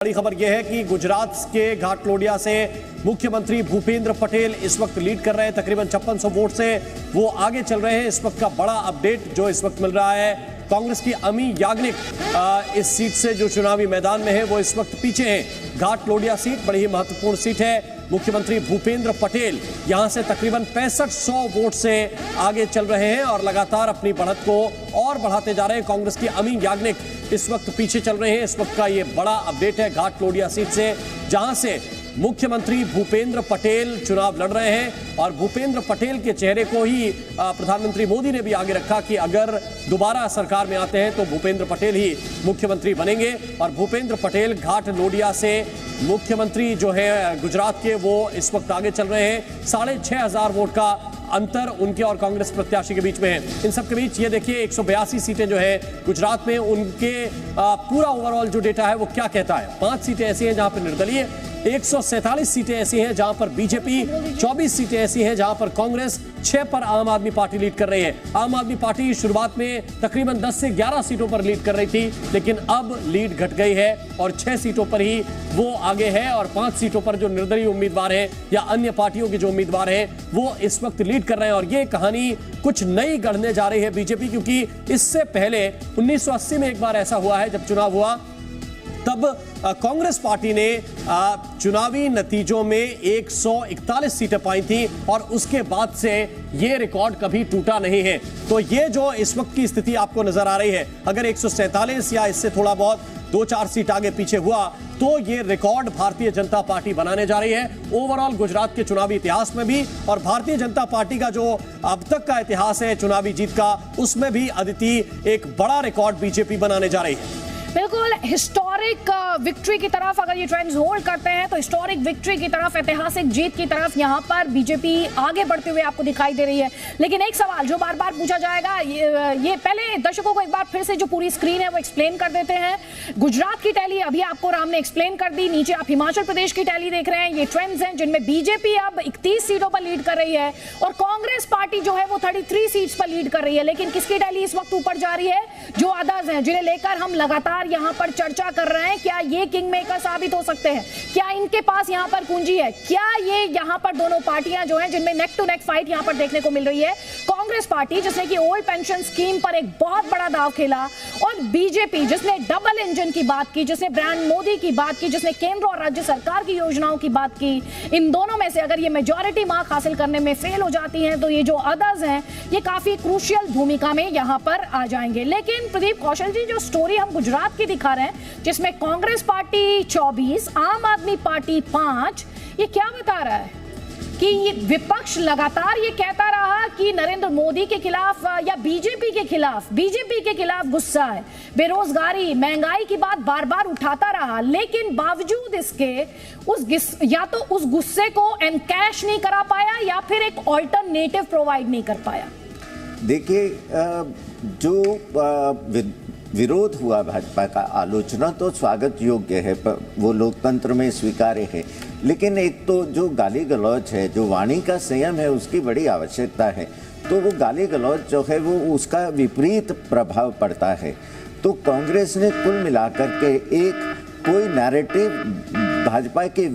बड़ी खबर यह है कि गुजरात के घाटलोडिया से मुख्यमंत्री भूपेंद्र पटेल इस वक्त लीड कर रहे हैं। तकरीबन 5600 वोट से वो आगे चल रहे हैं। इस वक्त का बड़ा अपडेट जो इस वक्त मिल रहा है, कांग्रेस की अमी याज्ञनिक इस सीट से जो चुनावी मैदान में है वो इस वक्त पीछे हैं। घाटलोडिया सीट बड़ी ही महत्वपूर्ण सीट है। मुख्यमंत्री भूपेंद्र पटेल यहां से तकरीबन 6500 वोट से आगे चल रहे हैं और लगातार अपनी बढ़त को और बढ़ाते जा रहे हैं। कांग्रेस की अमी याज्ञनिक इस वक्त पीछे चल रहे हैं। इस वक्त का ये बड़ा अपडेट है घाटलोडिया सीट से, जहां से मुख्यमंत्री भूपेंद्र पटेल चुनाव लड़ रहे हैं और भूपेंद्र पटेल के चेहरे को ही प्रधानमंत्री मोदी ने भी आगे रखा कि अगर दोबारा सरकार में आते हैं तो भूपेंद्र पटेल ही मुख्यमंत्री बनेंगे। और भूपेंद्र पटेल घाटलोडिया से मुख्यमंत्री जो है गुजरात के, वो इस वक्त आगे चल रहे हैं। 6500 वोट का अंतर उनके और कांग्रेस प्रत्याशी के बीच में है। इन सब के बीच ये देखिए 182 सीटें जो है गुजरात में, उनके पूरा ओवरऑल जो डेटा है वो क्या कहता है। 5 सीटें ऐसी हैं जहां पर निर्दलीय, 147 सीटें ऐसी हैं जहां पर बीजेपी, 24 सीटें ऐसी हैं जहां पर कांग्रेस, 6 पर आम आदमी पार्टी लीड कर रही है। आम आदमी पार्टी शुरुआत में तकरीबन 10 से 11 सीटों पर लीड कर रही थी, लेकिन अब लीड घट गई है और 6 सीटों पर ही वो आगे है और 5 सीटों पर जो निर्दलीय उम्मीदवार हैं या अन्य पार्टियों के जो उम्मीदवार हैं वो इस वक्त लीड कर रहे हैं। और ये कहानी कुछ नई गढ़ने जा रही है बीजेपी, क्योंकि इससे पहले 1980 में एक बार ऐसा हुआ है जब चुनाव हुआ, तब कांग्रेस पार्टी ने चुनावी नतीजों में 141 सीटें पाई थी और उसके बाद से ये रिकॉर्ड कभी टूटा नहीं है। तो ये जो इस वक्त की स्थिति आपको नजर आ रही है, अगर 147 या इससे थोड़ा बहुत 2-4 सीट आगे पीछे हुआ तो ये रिकॉर्ड भारतीय जनता पार्टी बनाने जा रही है ओवरऑल गुजरात के चुनावी इतिहास में भी। और भारतीय जनता पार्टी का जो अब तक का इतिहास है चुनावी जीत का, उसमें भी अदिति एक बड़ा रिकॉर्ड बीजेपी बनाने जा रही है। बिल्कुल हिस्टोरिक विक्ट्री की तरफ अगर ये ट्रेंड्स होल्ड करते हैं तो हिस्टोरिक विक्ट्री की तरफ, ऐतिहासिक जीत की तरफ यहाँ पर बीजेपी आगे बढ़ते हुए आपको दिखाई दे रही है। लेकिन एक सवाल जो बार बार पूछा जाएगा, ये पहले दर्शकों को एक बार फिर से जो पूरी स्क्रीन है वो एक्सप्लेन कर देते हैं। गुजरात की टैली अभी आपको राम ने एक्सप्लेन कर दी, नीचे आप हिमाचल प्रदेश की टैली देख रहे हैं। ये ट्रेंड्स हैं जिनमें बीजेपी अब 31 सीटों पर लीड कर रही है और कांग्रेस पार्टी जो है वो 33 सीट्स पर लीड कर रही है। लेकिन किसकी टैली इस वक्त ऊपर जा रही है? जो अदर्स हैं, जिन्हें लेकर हम लगातार यहाँ पर चर्चा कर रहे हैं। क्या ये किंग मेकर साबित हो सकते हैं? क्या इनके पास यहाँ पर कुंजी है? क्या ये यहाँ पर दोनों पार्टियां जो हैं जिनमें नेक टू नेक फाइट यहाँ पर देखने को मिल रही है, कांग्रेस पार्टी जिसने कि ओल्ड पेंशन स्कीम पर एक बहुत बड़ा दांव खेला, और बीजेपी जिसने डबल इंजन की बात की, जिसने ब्रांड मोदी की बात की, जिसने केंद्र और राज्य सरकार की योजनाओं की बात की। इन दोनों में से अगर ये मेजॉरिटी मार्क हासिल करने में फेल हो जाती है तो ये जो अदर्स हैं ये काफी क्रूशियल भूमिका में यहाँ पर आ जाएंगे। लेकिन प्रदीप कौशल जी, जो स्टोरी हम गुजरात की दिखा रहे हैं जिसमें कांग्रेस पार्टी 24, आम आदमी पार्टी 5, ये क्या बता रहा है कि ये विपक्ष लगातार ये कहता रहा कि नरेंद्र मोदी के खिलाफ या बीजेपी के खिलाफ गुस्सा है, बेरोजगारी, महंगाई की बात बार बार उठाता रहा, लेकिन बावजूद इसके या तो उस गुस्से को एनकैश नहीं करा पाया या फिर एक ऑल्टरनेटिव प्रोवाइड नहीं कर पाया। देखिए, जो विरोध हुआ भाजपा का, आलोचना तो स्वागत योग्य है, वो लोकतंत्र में स्वीकार्य है, लेकिन एक तो जो गाली गलौज है, जो वाणी का संयम है, उसकी बड़ी आवश्यकता है। तो वो गाली गलौज जो है वो उसका विपरीत प्रभाव पड़ता है। तो कांग्रेस ने कुल मिलाकर के एक कोई नैरेटिव भाजपा के